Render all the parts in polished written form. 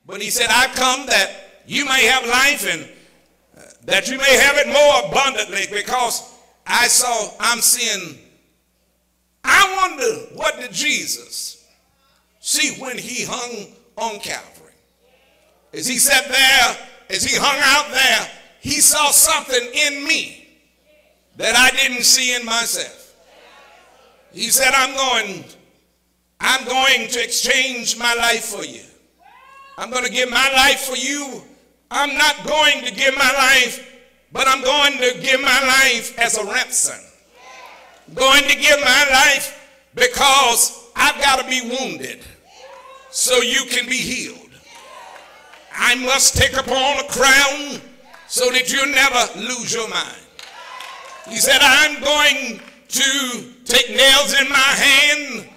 But he said, I come that you may have life and that you may have it more abundantly, because I'm seeing. I wonder, what did Jesus see when he hung on Calvary? As he sat there, as he hung out there, he saw something in me that I didn't see in myself. He said, I'm going to exchange my life for you. I'm going to give my life for you. I'm not going to give my life, but I'm going to give my life as a ransom. I'm going to give my life because I've got to be wounded so you can be healed. I must take upon a crown so that you never lose your mind. He said, I'm going to take nails in my hand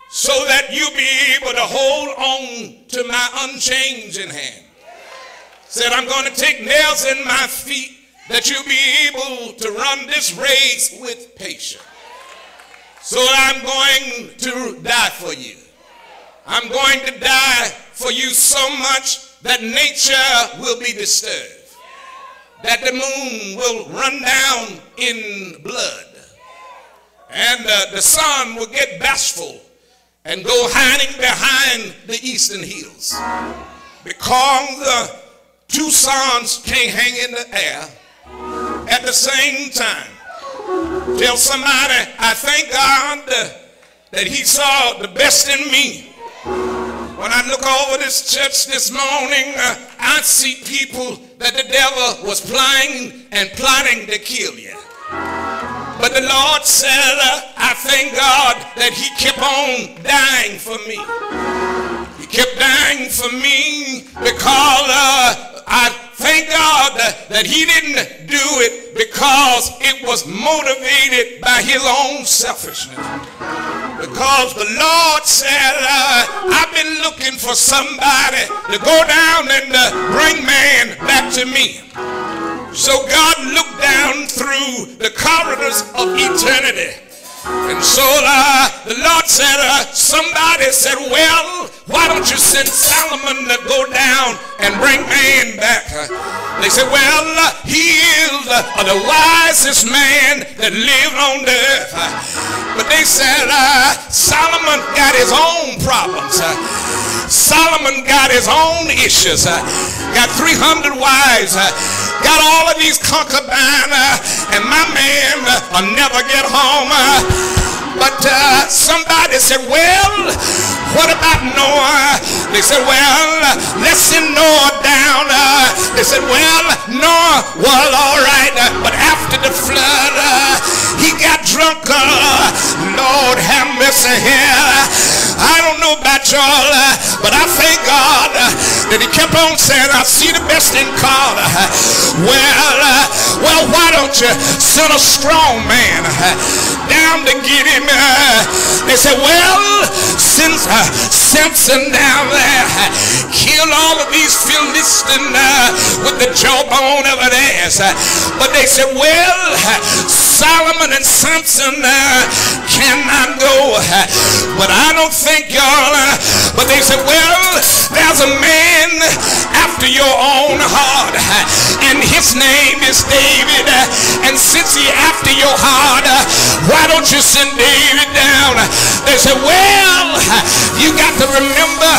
so that you'll be able to hold on to my unchanging hand. Said, I'm going to take nails in my feet that you'll be able to run this race with patience. So I'm going to die for you. I'm going to die for you so much that nature will be disturbed, that the moon will run down in blood, and the sun will get bashful and go hiding behind the eastern hills, because the two suns can't hang in the air at the same time. Tell somebody, I thank God that he saw the best in me. When I look over this church this morning, I see people that the devil was plotting and plotting to kill you. But the Lord said, I thank God that he kept on dying for me. He kept dying for me because I thank God that he didn't do it because it was motivated by his own selfishness. Because the Lord said, I've been looking for somebody to go down and bring man back to me. So God looked down through the corridors of eternity. And so the Lord said, somebody said, well, why don't you send Solomon to go down and bring man back? They said, well, he is the wisest man that lived on the earth. But they said, Solomon got his own problems. Solomon got his own issues. Got 300 wives. Got all of these concubines. And my man will never get home. But somebody said, well, what about Noah? They said, well, let's send Noah down. They said, well, Noah was all right, but after the flood, he got drunk. Lord have mercy here. I don't know about y'all, but I thank God that he kept on saying, I see the best in Carter. Well, why don't you send a strong man down to get him? They said, well, since Samson down there killed all of these Philistines with the jawbone of an ass. But they said, well, Solomon and Samson cannot go. But I don't think y'all, but they said, well, there's a man after your own heart, and his name is David. And since he after your heart, why don't you send David down? They said, well, you got to remember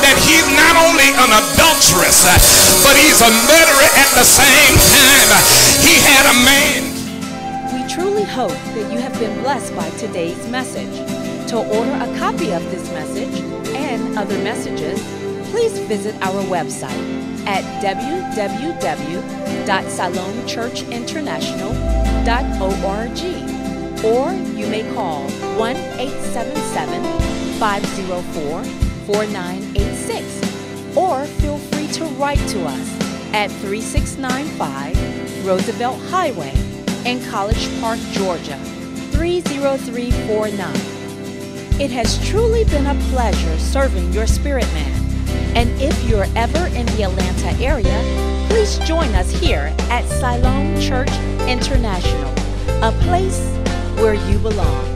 that he's not only an adulteress, but he's a murderer at the same time. He had a man. We truly hope that you have been blessed by today's message. To order a copy of this message and other messages, please visit our website at www.siloamchurchinternational.org, or you may call 1-877-504-4986, or feel free to write to us at 3695 Roosevelt Highway in College Park, Georgia, 30349. It has truly been a pleasure serving your spirit man. And if you're ever in the Atlanta area, please join us here at Siloam Church International, a place where you belong.